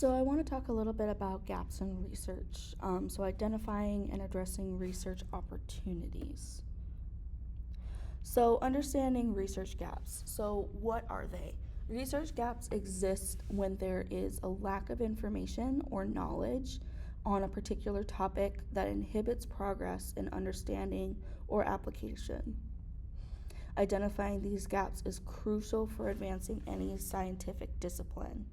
So I want to talk a little bit about gaps in research. So identifying and addressing research opportunities. So understanding research gaps. So what are they? Research gaps exist when there is a lack of information or knowledge on a particular topic that inhibits progress in understanding or application. Identifying these gaps is crucial for advancing any scientific discipline.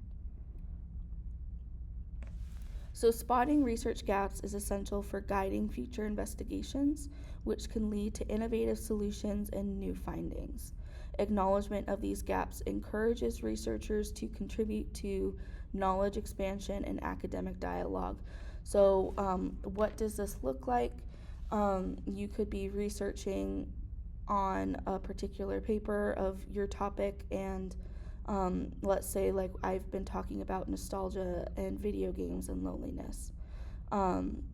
So, spotting research gaps is essential for guiding future investigations, which can lead to innovative solutions and new findings. Acknowledgement of these gaps encourages researchers to contribute to knowledge expansion and academic dialogue. So, what does this look like? You could be researching on a particular paper of your topic and let's say like I've been talking about nostalgia and video games and loneliness.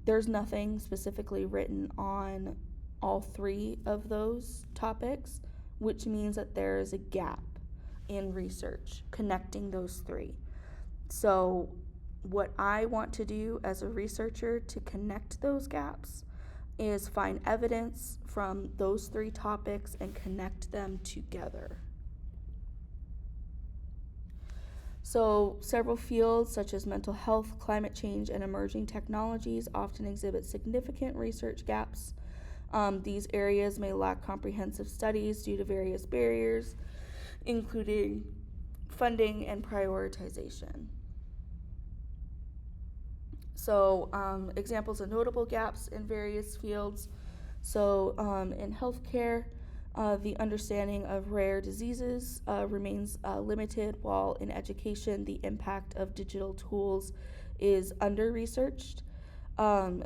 There's nothing specifically written on all three of those topics, which means that there is a gap in research connecting those three. So what I want to do as a researcher to connect those gaps is find evidence from those three topics and connect them together. So, several fields such as mental health, climate change, and emerging technologies often exhibit significant research gaps. These areas may lack comprehensive studies due to various barriers, including funding and prioritization. So, examples of notable gaps in various fields. So, in healthcare, the understanding of rare diseases remains limited, while in education, the impact of digital tools is under-researched.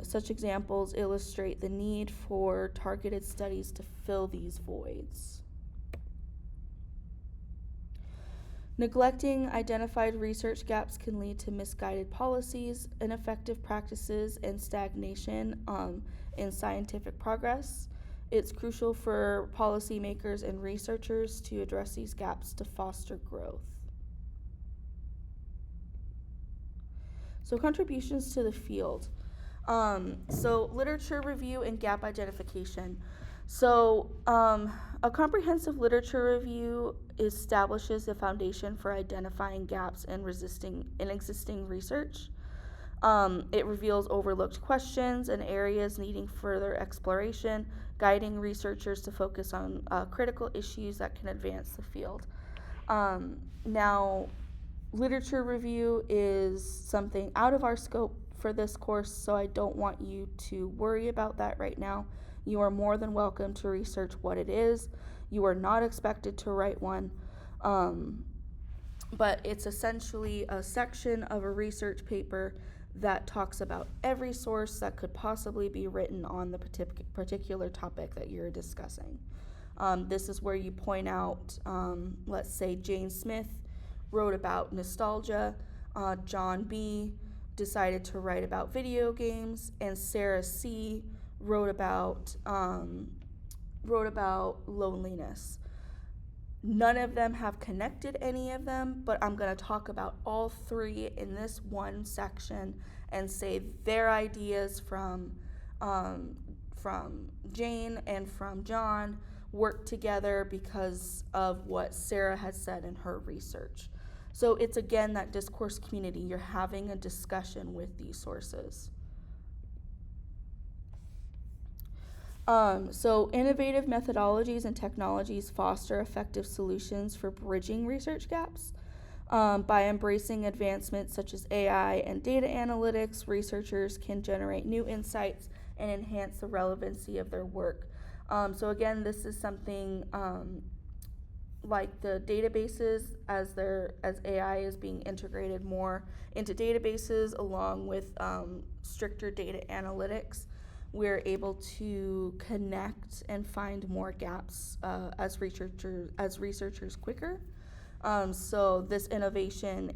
Such examples illustrate the need for targeted studies to fill these voids. Neglecting identified research gaps can lead to misguided policies, ineffective practices, and stagnation in scientific progress. It's crucial for policymakers and researchers to address these gaps to foster growth. So, contributions to the field. So, literature review and gap identification. So, a comprehensive literature review establishes the foundation for identifying gaps in existing research. It reveals overlooked questions and areas needing further exploration, guiding researchers to focus on critical issues that can advance the field. Now, literature review is something out of our scope for this course, so I don't want you to worry about that right now. You are more than welcome to research what it is. You are not expected to write one, but it's essentially a section of a research paper that talks about every source that could possibly be written on the particular topic that you're discussing. This is where you point out, let's say Jane Smith wrote about nostalgia, John B. decided to write about video games, and Sarah C. wrote about loneliness. None of them have connected any of them, but I'm going to talk about all three in this one section and say their ideas from Jane and from John work together because of what Sarah has said in her research. So it's again that discourse community. You're having a discussion with these sources. So innovative methodologies and technologies foster effective solutions for bridging research gaps. By embracing advancements such as AI and data analytics, researchers can generate new insights and enhance the relevancy of their work. So again, this is something like the databases as AI is being integrated more into databases along with stricter data analytics. We're able to connect and find more gaps as researchers quicker. So this innovation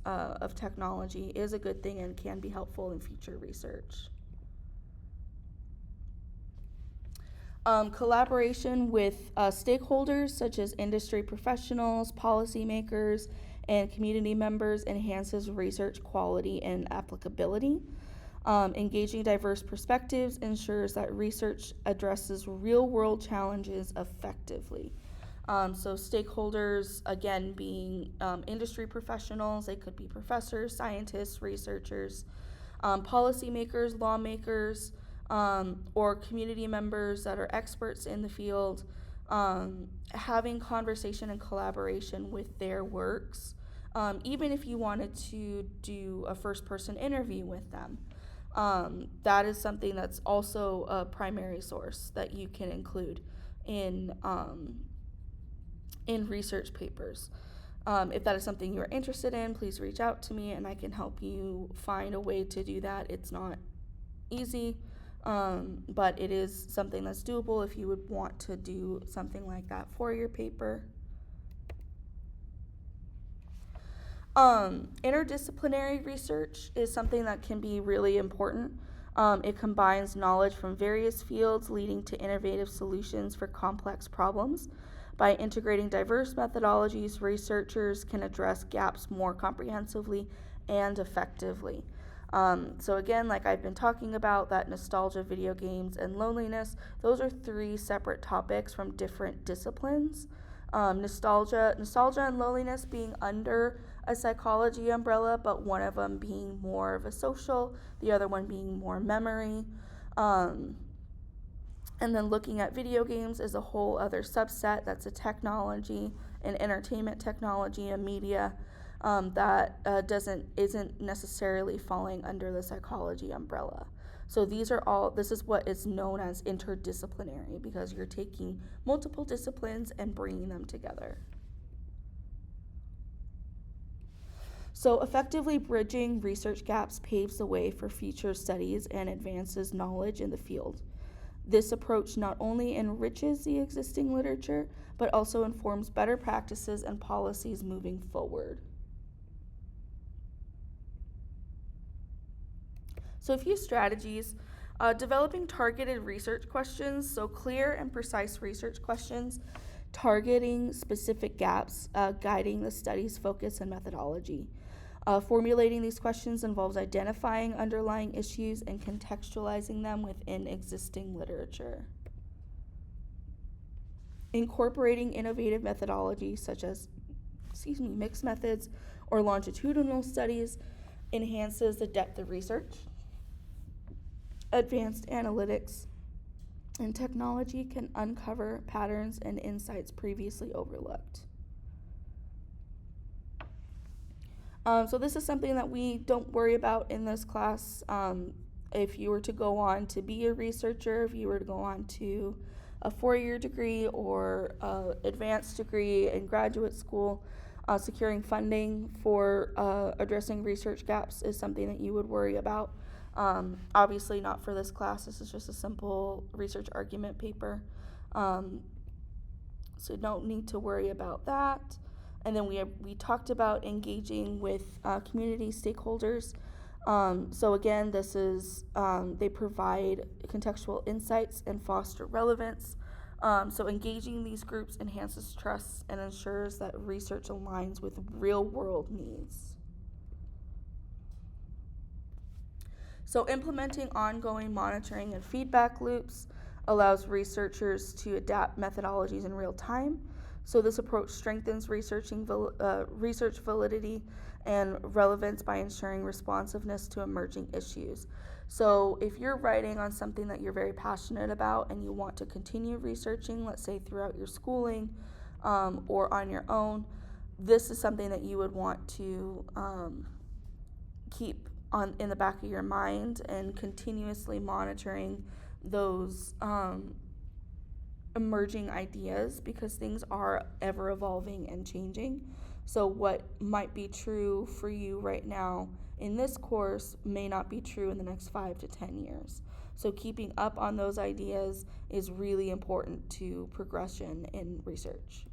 of technology is a good thing and can be helpful in future research. Collaboration with stakeholders such as industry professionals, policymakers, and community members enhances research quality and applicability. Engaging diverse perspectives ensures that research addresses real world challenges effectively. So, stakeholders, again, being industry professionals, they could be professors, scientists, researchers, policymakers, lawmakers, or community members that are experts in the field, having conversation and collaboration with their works, even if you wanted to do a first person interview with them. That is something that's also a primary source that you can include in research papers. If that is something you're interested in, please reach out to me and I can help you find a way to do that. It's not easy, but it is something that's doable if you would want to do something like that for your paper. Interdisciplinary research is something that can be really important. It combines knowledge from various fields, leading to innovative solutions for complex problems. By integrating diverse methodologies, researchers can address gaps more comprehensively and effectively. So again, like I've been talking about, that nostalgia, video games, and loneliness, those are three separate topics from different disciplines. Nostalgia and loneliness being under a psychology umbrella, but one of them being more of a social, the other one being more memory. And then looking at video games is a whole other subset. That's a technology, an entertainment technology, a media that isn't necessarily falling under the psychology umbrella. So this is what is known as interdisciplinary, because you're taking multiple disciplines and bringing them together. So effectively bridging research gaps paves the way for future studies and advances knowledge in the field. This approach not only enriches the existing literature, but also informs better practices and policies moving forward. So a few strategies. Developing targeted research questions, so clear and precise research questions, targeting specific gaps, guiding the study's focus and methodology. Formulating these questions involves identifying underlying issues and contextualizing them within existing literature. Incorporating innovative methodologies such as mixed methods or longitudinal studies enhances the depth of research. Advanced analytics and technology can uncover patterns and insights previously overlooked. So this is something that we don't worry about in this class. If you were to go on to be a researcher, if you were to go on to a 4-year degree or advanced degree in graduate school, securing funding for addressing research gaps is something that you would worry about. Obviously not for this class. This is just a simple research argument paper. So don't need to worry about that. And then we talked about engaging with community stakeholders. So again, this is they provide contextual insights and foster relevance. So engaging these groups enhances trust and ensures that research aligns with real world needs. So implementing ongoing monitoring and feedback loops allows researchers to adapt methodologies in real time. So this approach strengthens research validity and relevance by ensuring responsiveness to emerging issues. So if you're writing on something that you're very passionate about and you want to continue researching, let's say throughout your schooling or on your own, this is something that you would want to keep in the back of your mind and continuously monitoring those emerging ideas, because things are ever evolving and changing. So what might be true for you right now in this course may not be true in the next 5 to 10 years. So keeping up on those ideas is really important to progression in research.